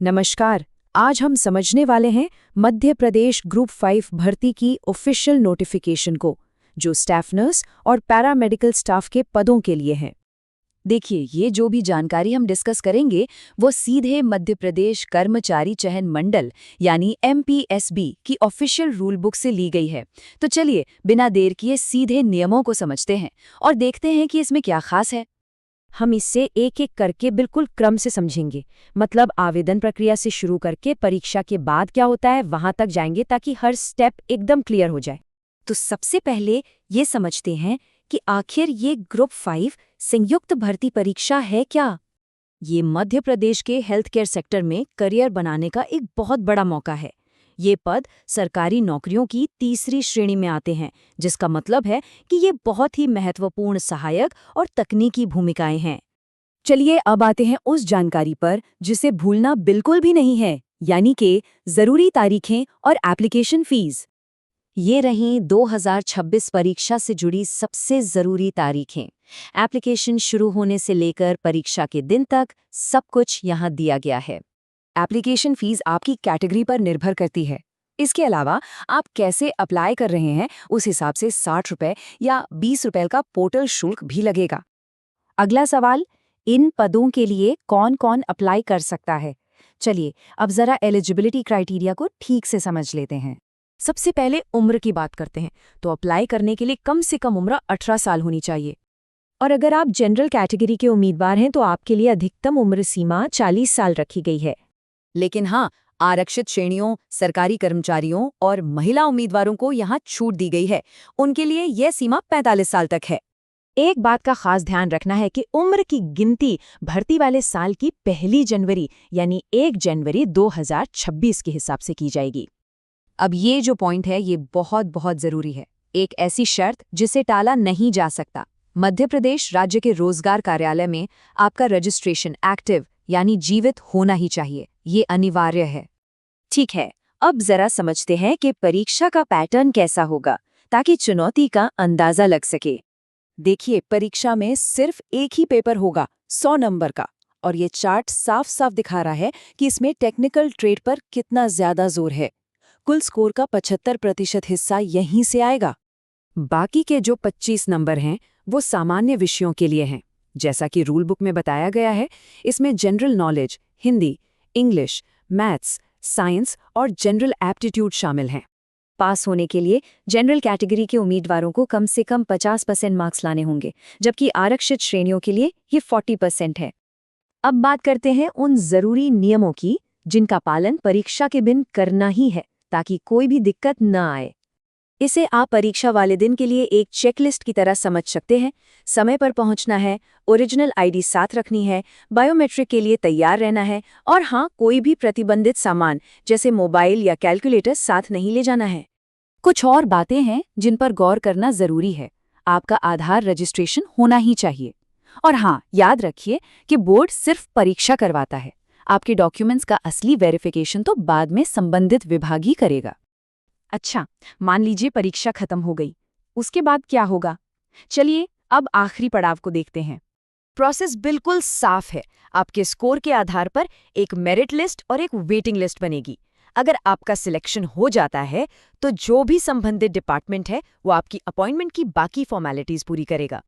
नमस्कार। आज हम समझने वाले हैं मध्य प्रदेश ग्रुप 5 भर्ती की ऑफिशियल नोटिफिकेशन को, जो स्टाफ नर्स और पैरामेडिकल स्टाफ के पदों के लिए है। देखिए, ये जो भी जानकारी हम डिस्कस करेंगे वो सीधे मध्य प्रदेश कर्मचारी चयन मंडल यानी MPSB की ऑफिशियल रूल बुक से ली गई है। तो चलिए बिना देर किए सीधे नियमों को समझते हैं और देखते हैं कि इसमें क्या खास है। हम इससे एक एक करके बिल्कुल क्रम से समझेंगे, मतलब आवेदन प्रक्रिया से शुरू करके परीक्षा के बाद क्या होता है वहां तक जाएंगे, ताकि हर स्टेप एकदम क्लियर हो जाए। तो सबसे पहले ये समझते हैं कि आखिर ये ग्रुप 5 संयुक्त भर्ती परीक्षा है क्या। ये मध्य प्रदेश के हेल्थ केयर सेक्टर में करियर बनाने का एक बहुत बड़ा मौका है। ये पद सरकारी नौकरियों की तीसरी श्रेणी में आते हैं, जिसका मतलब है कि ये बहुत ही महत्वपूर्ण सहायक और तकनीकी भूमिकाएं हैं। चलिए अब आते हैं उस जानकारी पर जिसे भूलना बिल्कुल भी नहीं है, यानी कि जरूरी तारीखें और एप्लीकेशन फीस। ये रहीं 2026 परीक्षा से जुड़ी सबसे ज़रूरी तारीखें। एप्लीकेशन शुरू होने से लेकर परीक्षा के दिन तक सब कुछ यहाँ दिया गया है। एप्लीकेशन फीस आपकी कैटेगरी पर निर्भर करती है। इसके अलावा आप कैसे अप्लाई कर रहे हैं उस हिसाब से 60 रुपये या 20 रुपये का पोर्टल शुल्क भी लगेगा। अगला सवाल, इन पदों के लिए कौन कौन अप्लाई कर सकता है। चलिए अब जरा एलिजिबिलिटी क्राइटेरिया को ठीक से समझ लेते हैं। सबसे पहले उम्र की बात करते हैं, तो अप्लाई करने के लिए कम से कम उम्र 18 साल होनी चाहिए। और अगर आप जनरल कैटेगरी के उम्मीदवार हैं तो आपके लिए अधिकतम उम्र सीमा 40 साल रखी गई है। लेकिन हाँ, आरक्षित श्रेणियों, सरकारी कर्मचारियों और महिला उम्मीदवारों को यहाँ छूट दी गई है। उनके लिए यह सीमा 45 साल तक है। एक बात का खास ध्यान रखना है कि उम्र की गिनती भर्ती वाले साल की 1 जनवरी यानी 1 जनवरी 2026 के हिसाब से की जाएगी। अब ये जो पॉइंट है ये बहुत ज़रूरी है। एक ऐसी शर्त जिसे टाला नहीं जा सकता। मध्य प्रदेश राज्य के रोजगार कार्यालय में आपका रजिस्ट्रेशन एक्टिव यानी जीवित होना ही चाहिए। ये अनिवार्य है। ठीक है, अब जरा समझते हैं कि परीक्षा का पैटर्न कैसा होगा, ताकि चुनौती का अंदाजा लग सके। देखिए, परीक्षा में सिर्फ एक ही पेपर होगा 100 नंबर का, और ये चार्ट साफ साफ दिखा रहा है कि इसमें टेक्निकल ट्रेड पर कितना ज्यादा जोर है। कुल स्कोर का 75% हिस्सा यहीं से आएगा। बाकी के जो 25 नंबर हैं वो सामान्य विषयों के लिए हैं। जैसा कि रूल बुक में बताया गया है, इसमें general knowledge, Hindi, English, maths, science और जनरल एप्टीट्यूड शामिल हैं। पास होने के लिए जनरल कैटेगरी के उम्मीदवारों को कम से कम 50% मार्क्स लाने होंगे, जबकि आरक्षित श्रेणियों के लिए ये 40% है। अब बात करते हैं उन जरूरी नियमों की जिनका पालन परीक्षा के दिन करना ही है, ताकि कोई भी दिक्कत न आए। इसे आप परीक्षा वाले दिन के लिए एक चेकलिस्ट की तरह समझ सकते हैं। समय पर पहुंचना है, ओरिजिनल आईडी साथ रखनी है, बायोमेट्रिक के लिए तैयार रहना है, और हाँ, कोई भी प्रतिबंधित सामान जैसे मोबाइल या कैलकुलेटर साथ नहीं ले जाना है। कुछ और बातें हैं जिन पर गौर करना जरूरी है। आपका आधार रजिस्ट्रेशन होना ही चाहिए। और हाँ, याद रखिए कि बोर्ड सिर्फ परीक्षा करवाता है। आपके डॉक्यूमेंट्स का असली वेरिफिकेशन तो बाद में संबंधित विभाग ही करेगा। अच्छा, मान लीजिए परीक्षा खत्म हो गई, उसके बाद क्या होगा? चलिए अब आखिरी पड़ाव को देखते हैं। प्रोसेस बिल्कुल साफ है। आपके स्कोर के आधार पर एक मेरिट लिस्ट और एक वेटिंग लिस्ट बनेगी। अगर आपका सिलेक्शन हो जाता है तो जो भी संबंधित डिपार्टमेंट है वो आपकी अपॉइंटमेंट की बाकी फॉर्मेलिटीज पूरी करेगा।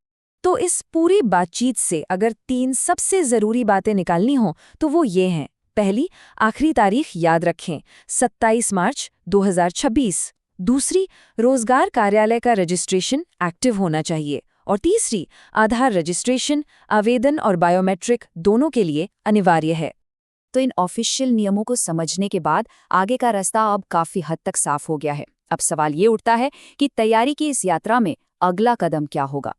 तो इस पूरी बातचीत से अगर 3 सबसे जरूरी बातें निकालनी हो तो वो ये हैं। पहली, आखिरी तारीख याद रखें, 27 मार्च 2026। दूसरी, रोजगार कार्यालय का रजिस्ट्रेशन एक्टिव होना चाहिए। और तीसरी, आधार रजिस्ट्रेशन, आवेदन और बायोमेट्रिक दोनों के लिए अनिवार्य है। तो इन ऑफिशियल नियमों को समझने के बाद आगे का रास्ता अब काफी हद तक साफ हो गया है। अब सवाल ये उठता है कि तैयारी की इस यात्रा में अगला कदम क्या होगा।